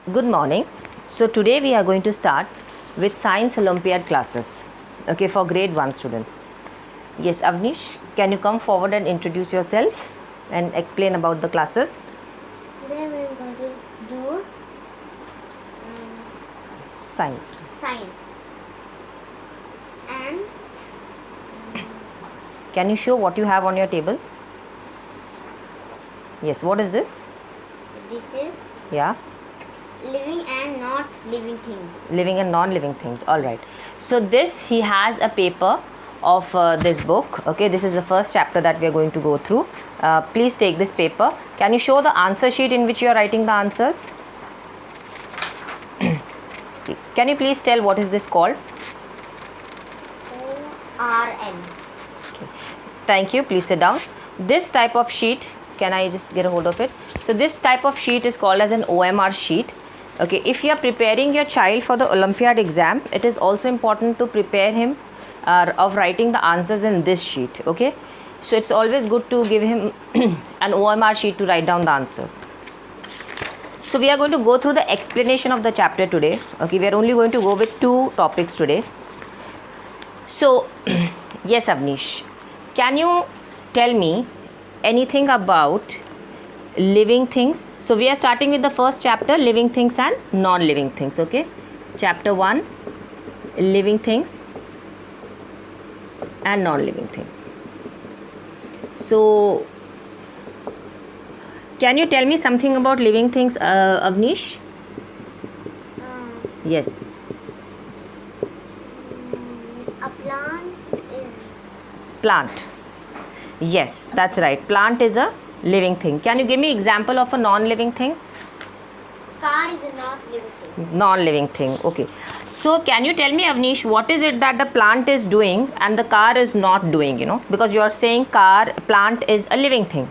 Good morning. So today we are going to start with Science Olympiad classes, okay, for grade 1 students. Yes, Avnish, can you come forward and introduce yourself and explain about the classes? Today we are going to do Science. science. And Can you show what you have on your table? Yes, what is this? this is Yeah, living and not living things. living and non-living things. All right. So this, he has a paper of this book. Okay, this is the first chapter that we are going to go through. Please take this paper. Can you show the answer sheet in which you are writing the answers? Can you please tell what is this called? ORN. Thank you. Please sit down. This type of sheet, can I just get a hold of it? So this type of sheet is called as an OMR sheet. Okay, if you are preparing your child for the Olympiad exam, it is also important to prepare him of writing the answers in this sheet. Okay, so it's always good to give him an OMR sheet to write down the answers. So we are going to go through the explanation of the chapter today. Okay, we are only going to go with 2 topics today. So yes, Avnish, can you tell me anything about living things? So we are starting with the first chapter, living things and non-living things. Okay, chapter 1, living things and non-living things. So can you tell me something about living things, Avnish? Yes. A plant is Plant. Yes, that's right. Plant is a living thing. Can you give me example of a non-living thing? car is not living thing. Non-living thing. Okay. So can you tell me, Avnish, what is it that the plant is doing and the car is not doing? You know, because you are saying plant is a living thing,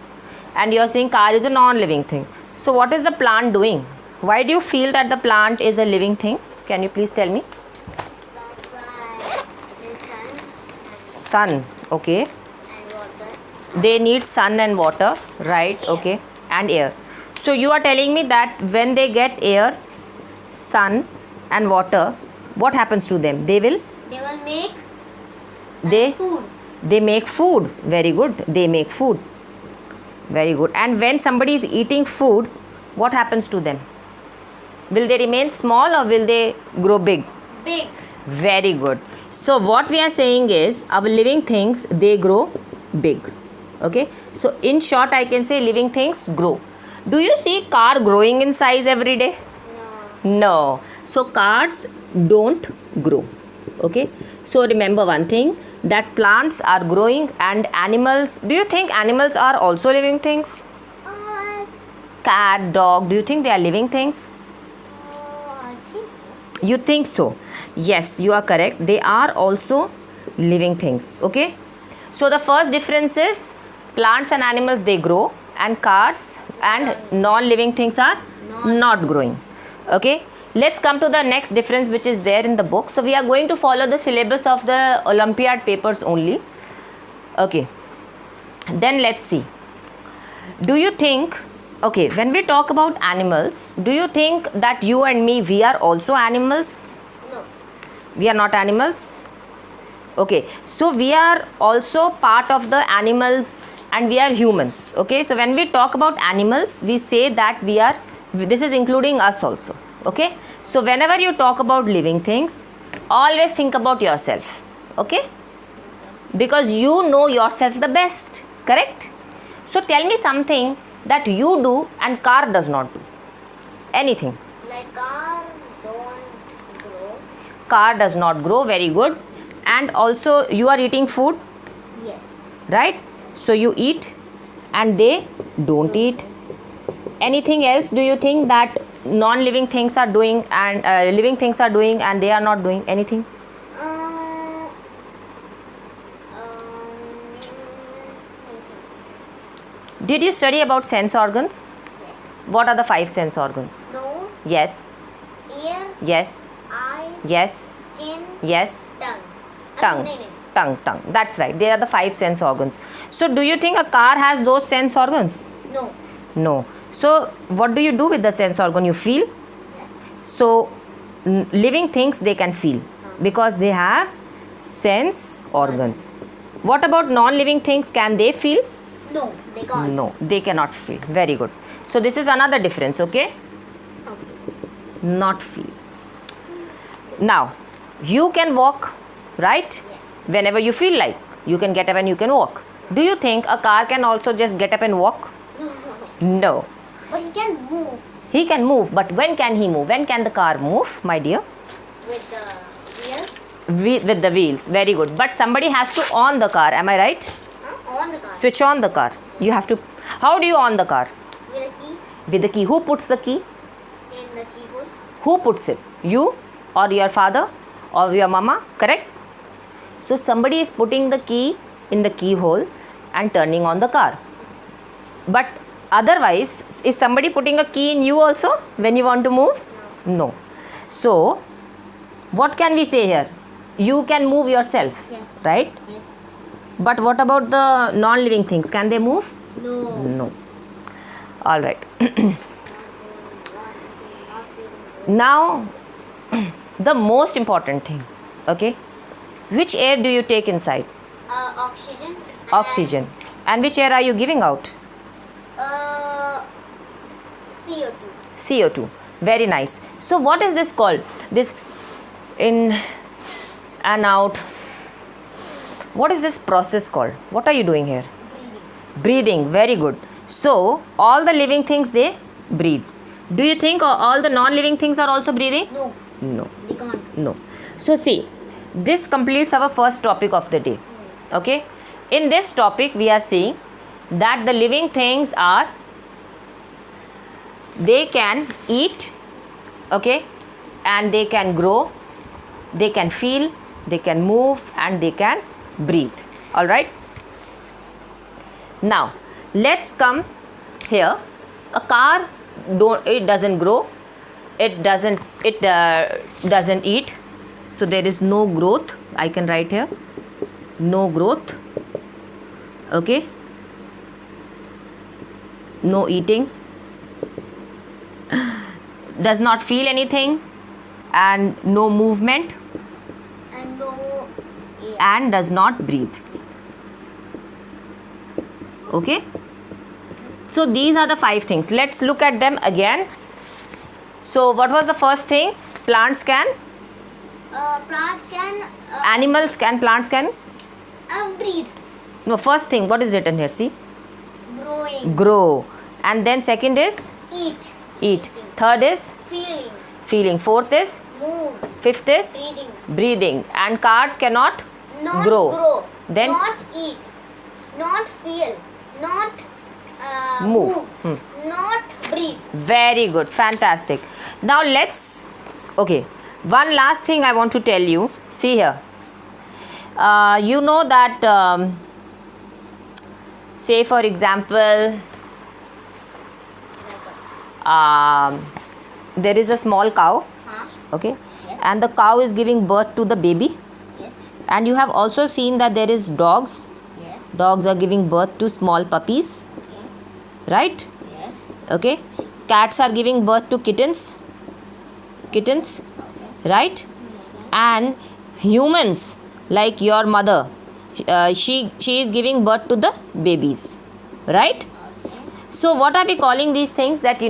and you are saying car is a non-living thing. So what is the plant doing? Why do you feel that the plant is a living thing? Can you please tell me? That's why the sun Sun. Okay. and water. They need sun and water, right? Air. Okay, and air. So you are telling me that when they get air, sun and water, what happens to them? They will make They food. they make food. Very good. They make food. Very good. And when somebody is eating food, what happens to them? Will they remain small or will they grow big? Big. Very good. So what we are saying is our living things, they grow big. Okay. So in short, I can say living things grow. Do you see car growing in size every day? No. No. So cars don't grow. Okay. So remember one thing, that plants are growing and animals. Do you think animals are also living things? Cat, dog, do you think they are living things? I think so. You think so? Yes, you are correct. They are also living things. Okay. So the first difference is plants and animals, they grow, and cars and non-living things are not growing. Okay. Let's come to the next difference which is there in the book. So we are going to follow the syllabus of the Olympiad papers only. Okay. Then let's see. Do you think, okay, when we talk about animals, do you think that you and me, we are also animals? No. We are not animals? Okay, so we are also part of the animals and we are humans. Okay, so when we talk about animals, we say that we are, this is including us also. Okay, so whenever you talk about living things, always think about yourself. Okay, because you know yourself the best, correct? So tell me something that you do and car does not do. Anything. Like car don't grow. Car does not grow. Very good. And also you are eating food, Yes. right? So you eat and they don't eat. Anything else do you think that non-living things are doing and living things are doing and they are not doing? Anything? Did you study about sense organs? Yes. What are the 5 sense organs? Nose, Yes, ear, yes, eyes, yes, skin, yes. tongue. Tongue. No. Tongue. That's right. They are the 5 sense organs. So do you think a car has those sense organs? No. No. So what do you do with the sense organ? You feel? Yes. So living things they can feel because they have sense organs. What about non-living things? Can they feel? No, they can't. No, they cannot feel. Very good. So this is another difference, okay? Okay. Not feel. Now, you can walk, right? Yes. Whenever you feel like. You can get up and you can walk. Do you think a car can also just get up and walk? No. But he can move He can move, but when can he move? When can the car move, my dear? with the wheels. With the wheels. Very good. But somebody has to on the car. Am I right? On the car. Switch on the car. You have to. How do you on the car? With a key With the key. Who puts the key? in the keyhole. Who puts it? You or your father or your mama? Correct? So somebody is putting the key in the keyhole and turning on the car. But otherwise, is somebody putting a key in you also when you want to move? No. So, what can we say here? You can move yourself, Yes. right? Yes. But what about the non-living things? Can they move? No. No. All right. Now, the most important thing, okay? Which air do you take inside? Oxygen. Oxygen. And which air are you giving out? CO2. CO2. Very nice. So what is this called? This in and out. What is this process called? What are you doing here? Breathing. Breathing. Very good. So all the living things, they breathe. Do you think all the non-living things are also breathing? No. No. They can't. No. So see, this completes our first topic of the day. Okay. In this topic we are seeing that the living things are, they can eat, okay, and they can grow, they can feel, they can move, and they can breathe. All right. Now let's come here. A car it doesn't grow, it doesn't eat, so there is no growth. I can write here no growth, okay, no eating, does not feel anything, and no movement, And no air. and does not breathe. Okay, so these are the 5 things. Let's look at them again. So what was the first thing? Plants can, Plants can animals can, plants can. breathe. No, first thing, what is written here? See, Growing. grow. And then second is Eat. eat. Third is Feeling. feeling. Fourth is, Move. fifth is Breathing. breathing. And cars cannot Not grow. Then not eat. Not feel. Not Move. Not breathe. very good, fantastic. Now let's, okay, one last thing I want to tell you. See here, you know that say for example, there is a small cow, Huh? okay, Yes. and the cow is giving birth to the baby, Yes. and you have also seen that there is dogs. Yes. Dogs are giving birth to small puppies, Okay. right? Yes. Okay, cats are giving birth to kittens, right? And humans like your mother, she is giving birth to the babies, right? So what are we calling these things? That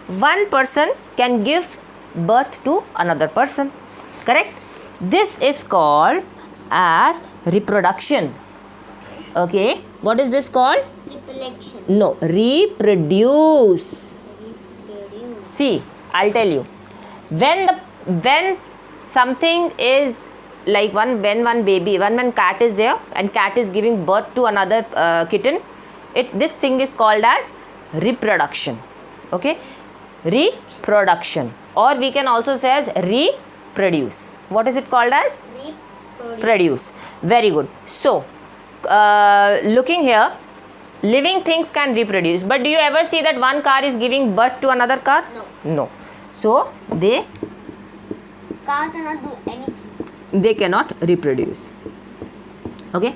one person can give birth to another person, correct? This is called as reproduction. Okay, what is this called? Reproduction. No, reproduce. Reproduce. See, I'll tell you. When something is like when one cat is there and cat is giving birth to another kitten, this thing is called as reproduction. Okay, reproduction, or we can also say as reproduce. What is it called as? Reproduce. Produce. Very good. So looking here, living things can reproduce, but do you ever see that one car is giving birth to another car? No. So they Car cannot do anything. cannot reproduce. Okay,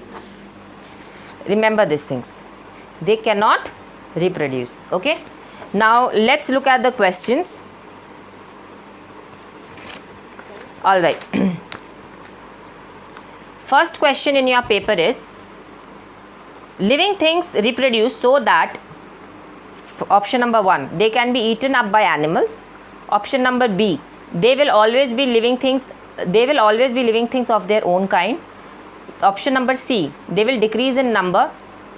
remember these things, they cannot reproduce. Okay, now let's look at the questions. All right. First question in your paper is, living things reproduce so that, option number 1, they can be eaten up by animals. Option number B, they will always be living things of their own kind. Option number C, they will decrease in number.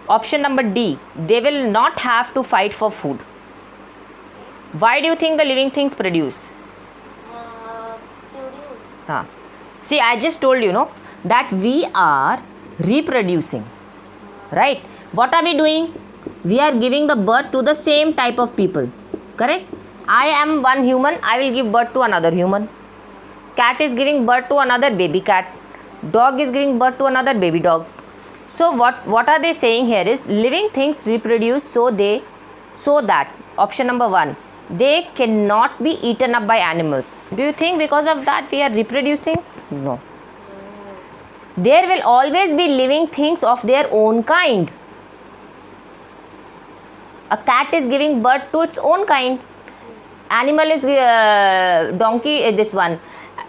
Option number D, they will not have to fight for food. Why do you think the living things produce? See, I just told you, no, that we are reproducing, right? What are we doing? We are giving the birth to the same type of people, correct? I am one human, I will give birth to another human. Cat is giving birth to another baby cat. Dog is giving birth to another baby dog. So what are they saying here is, living things reproduce so that, option number 1, they cannot be eaten up by animals. Do you think because of that we are reproducing? No. There will always be living things of their own kind. A cat is giving birth to its own kind. Animal is donkey, this one.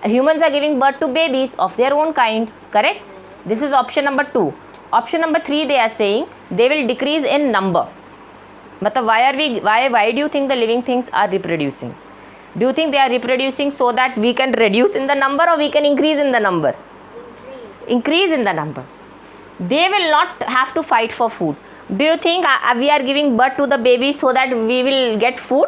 Humans are giving birth to babies of their own kind, correct? This is option number 2. Option number 3, they are saying they will decrease in number. But why do you think the living things are reproducing? Do you think they are reproducing so that we can reduce in the number, or we can increase in the number? Increase in the number. They will not have to fight for food. Do you think we are giving birth to the baby so that we will get food?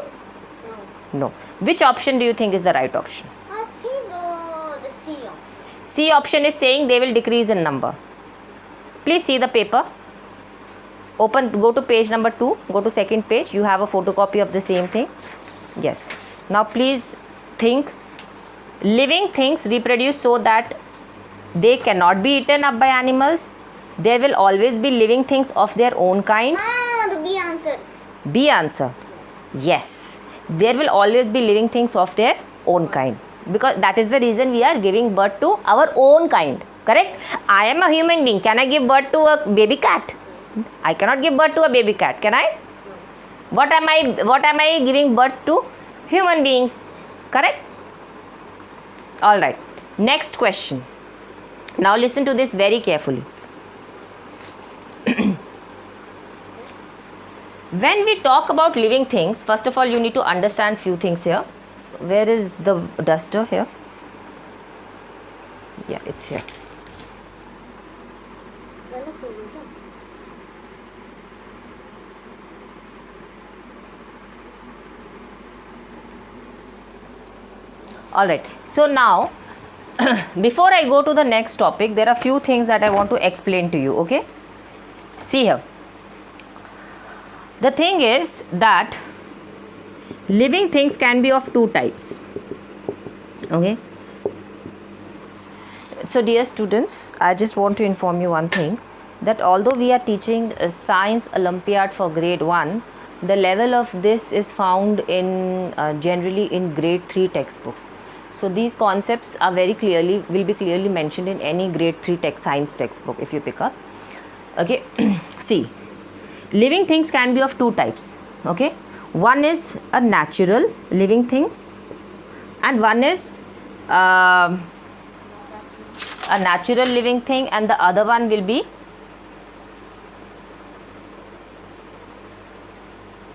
No. Which option do you think is the right option? I think the C option. C option is saying they will decrease in number. Please see the paper. Go to page number 2. Go to second page. You have a photocopy of the same thing. Yes. Now please think. Living things reproduce so that they cannot be eaten up by animals. There will always be living things of their own kind. The B answer. B answer. Yes. There will always be living things of their own kind. Because that is the reason we are giving birth to our own kind. Correct? I am a human being. Can I give birth to a baby cat? I cannot give birth to a baby cat. Can I? What am I giving birth to? Human beings. Correct? Alright. Next question. Now listen to this very carefully. When we talk about living things, first of all you need to understand few things here. Where is the duster here? Yeah, it's here. Alright, so now before I go to the next topic, there are few things that I want to explain to you, okay? See here. The thing is that living things can be of two types, okay? So dear students, I just want to inform you one thing, that although we are teaching a science Olympiad for grade 1, the level of this is found in generally in grade 3 textbooks. So these concepts are will be clearly mentioned in any grade 3 science textbook if you pick up. Okay, see, living things can be of two types. Okay, one is a natural living thing, and one is a natural living thing, and the other one will be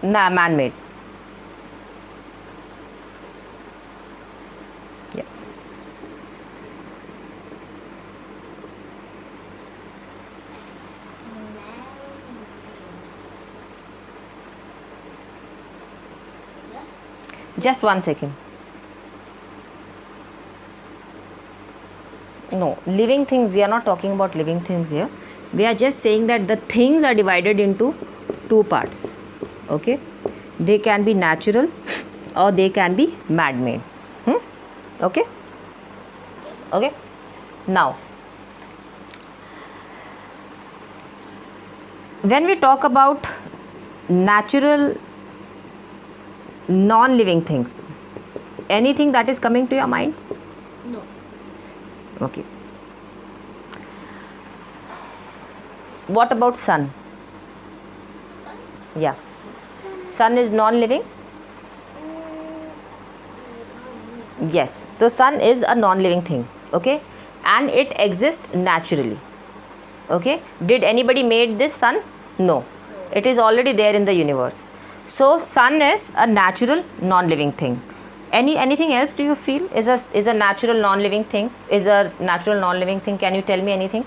man-made. Yeah. Just 1 second. No, living things, we are not talking about living things here. We are just saying that the things are divided into two parts. Okay, they can be natural or they can be man-made. Okay. Okay. Now, when we talk about natural non-living things, anything that is coming to your mind? No. Okay. What about sun? Yeah. Sun is non-living? Yes. So sun is a non-living thing. Okay, and it exists naturally. Okay. Did anybody made this sun? No. It is already there in the universe. So sun is a natural non-living thing. Anything else do you feel is a natural non-living thing? Is a natural non-living thing? Can you tell me anything?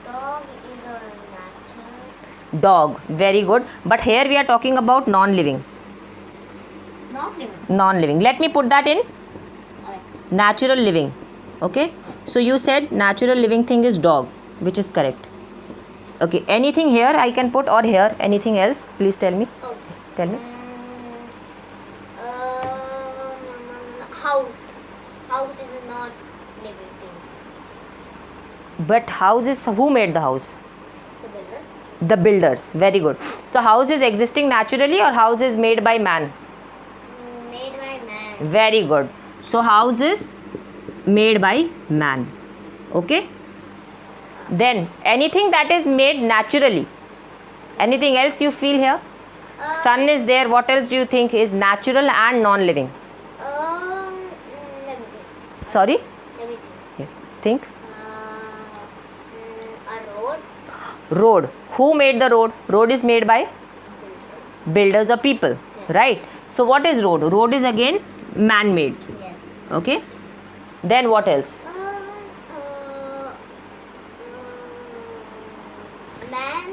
Dog is a natural. Dog. Very good. But here we are talking about non-living. Not living. Non-living. Let me put that in Okay. natural living. Okay. So you said natural living thing is dog, which is correct. Okay. Anything here I can put or here? Anything else? Please tell me. Okay. Tell me. House. House is a not living thing. But house is, who made the house? The builders. The builders. Very good. So house is existing naturally or house is made by man? Made by man. Very good. So house is made by man. Okay. Then anything that is made naturally. Anything else you feel here? Sun is there. What else do you think is natural and non-living? Let me think. Sorry? Let me think. Yes. Think. A road. Road. Who made the road? Road is made by builders or people. Right. So what is road? Road is again man-made. Yes. Okay. Then what else? Man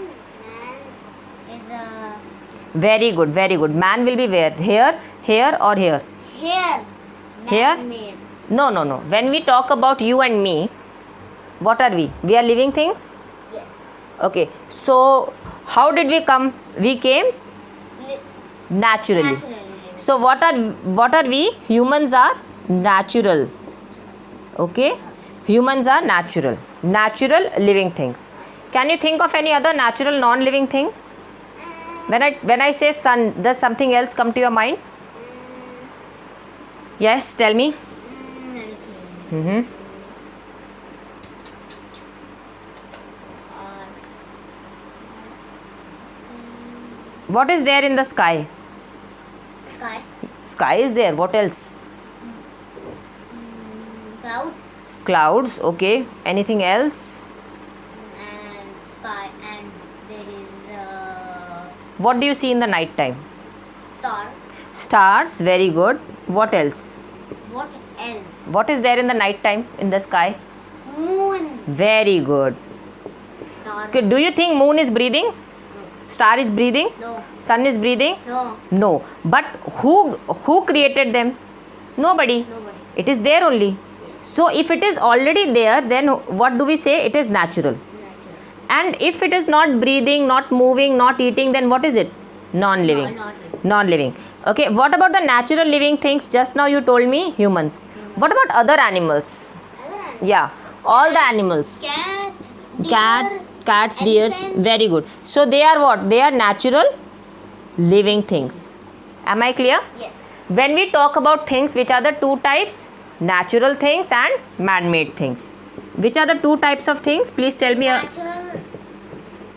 is a Very good. Very good. Man will be where? Here, here or here? here. Here? Man-made. No, no, no. When we talk about you and me, what are we? We are living things? Yes. Okay. So, how did we come? We came Li- naturally. Naturally. So, what are we? Humans are natural. Okay? Humans are natural. Natural living things. Can you think of any other natural non-living thing? When I say sun, does something else come to your mind? Yes, tell me. Let me think. Mm-hmm. What is there in the sky? Sky. Sky is there. What else? Clouds. Clouds. Okay. Anything else? And sky. And there is What do you see in the night time? star. Stars. Very good. What else? What else? What is there in the night time in the sky? Moon. Very good. Star. Okay, do you think moon is breathing? Star is breathing? No. Sun is breathing? No. No. But who created them? Nobody. Nobody. It is there only. So if it is already there, then what do we say? It is natural. Natural. And if it is not breathing, not moving, not eating, then what is it? Non-living. Not living. Non-living. Okay, what about the natural living things? Just now you told me humans. What about other animals? Other animals. Yeah, all the animals. Cats, deers. elephant. Very good. So they are what? They are natural living things. Am I clear? Yes. When we talk about things, which are the two types? Natural things and man-made things. Which are the two types of things? Please tell me. Natural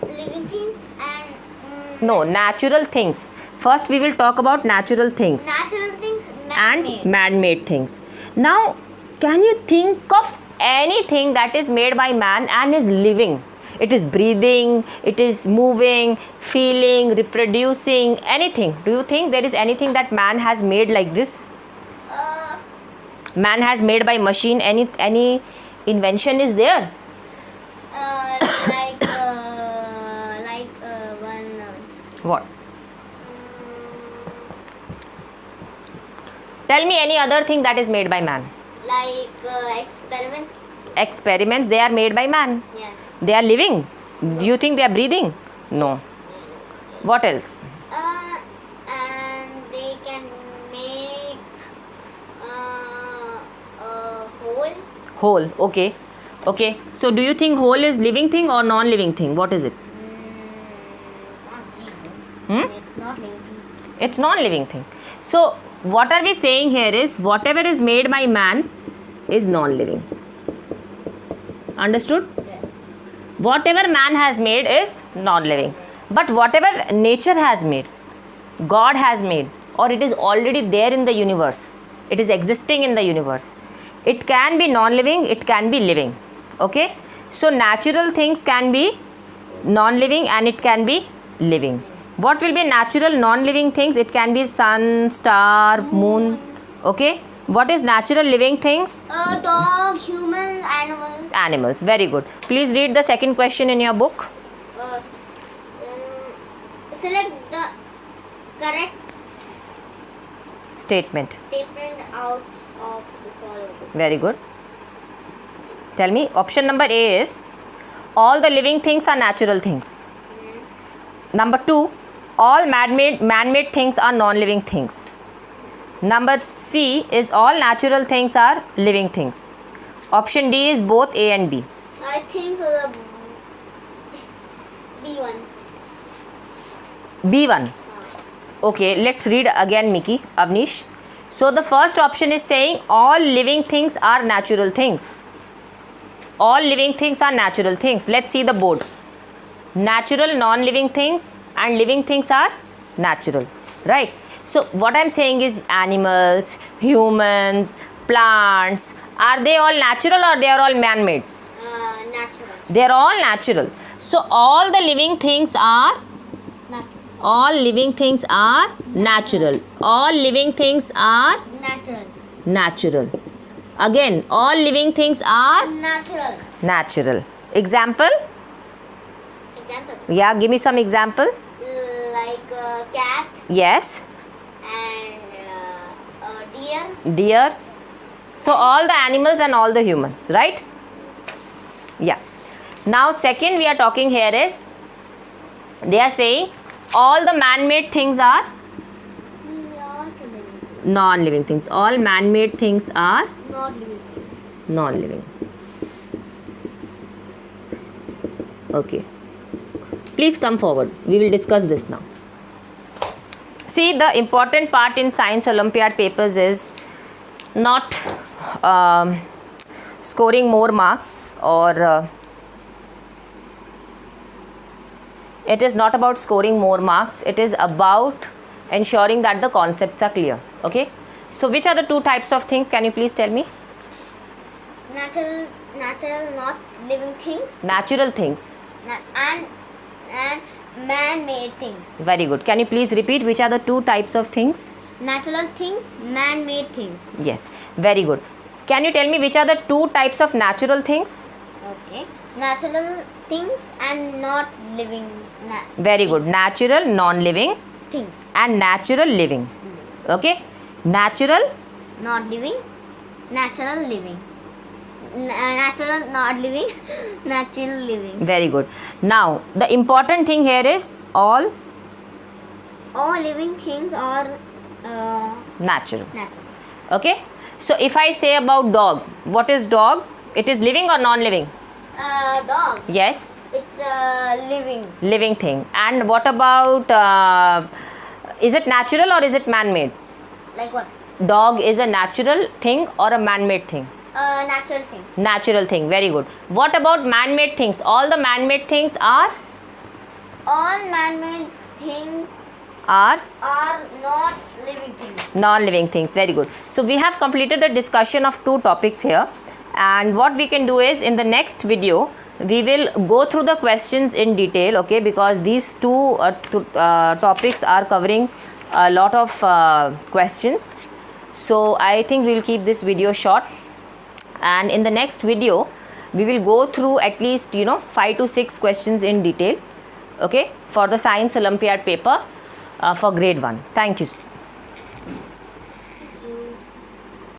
living things and No, natural things. First we will talk about natural things natural things and man-made. man-made things. Now, can you think of anything that is made by man and is living? It is breathing, it is moving, feeling, reproducing, anything. Do you think there is anything that man has made like this? Man has made by machine. Any invention is there? Like one What? Tell me any other thing that is made by man. like experiments. Experiments, they are made by man. Yes. They are living. Do you think they are breathing? No. What else? And they can make a hole. Whole. Okay. Okay. So do you think whole is living thing or non-living thing? What is it? It's not lazy. It's non-living thing. So what are we saying here is whatever is made by man is non-living. Understood? Yes. Whatever man has made is non-living. But whatever nature has made, God has made, or it is already there in the universe. It is existing in the universe. It can be non-living, it can be living. Okay, so natural things can be non-living and it can be living. What will be natural non-living things? It can be sun, star, moon. Okay, what is natural living things? Dog, humans, animals. Animals. Very good. Please read the second question in your book. Select the correct Statement. statement out of the following. Very good. Tell me, option number A is all the living things are natural things. Number 2, all man-made things are non-living things. Number C is all natural things are living things. Option D is both A and B. I think so. The B1. B1. Okay, let's read again, Miki, Avnish. So the first option is saying all living things are natural things. All living things are natural things. Let's see the board. Natural, non-living things and living things are natural, right? So what I'm saying is animals, humans, plants, are they all natural or they are all man-made? Natural. They are all natural. So all the living things are Natural. All living things are natural. All living things are Natural. natural. Again, all living things are Natural. natural. Example? Example. Yeah, give me some example. Like cat Yes, and deer. deer. So all the animals and all the humans, right? Yeah. Now second we are talking here is, they are saying all the man-made things are Not living. non-living things. All man-made things are Not living. non-living. Okay. Please come forward. We will discuss this now. See, the important part in Science Olympiad papers is not scoring more marks, or it is not about scoring more marks. It is about ensuring that the concepts are clear. Okay. So which are the two types of things? Can you please tell me? Natural, not living things. Natural things. And man-made things. Very good. Can you please repeat which are the two types of things? Natural things, man-made things. Yes. Very good. Can you tell me which are the two types of natural things? Okay. Natural things and not living. Very good. Natural, non-living Things. and natural living. Okay. Natural, Not living. Natural living. Natural not living. Natural living. very good. Now, the important thing here is all All living things are natural. natural. Okay. So, if I say about dog, what is dog? It is living or non-living? Dog. Yes. It's living. Living thing. And what about, is it natural or is it man-made? Like what? Dog is a natural thing or a man-made thing? Natural thing. Natural thing. Very good. What about man-made things? All the man-made things are All man-made things are are not living things. non-living things. Very good. So we have completed the discussion of two topics here, and what we can do is in the next video we will go through the questions in detail. Okay, because these two topics are covering a lot of questions. So I think we will keep this video short, and in the next video we will go through at least 5 to 6 questions in detail, okay, for the Science Olympiad paper for grade 1. Thank you.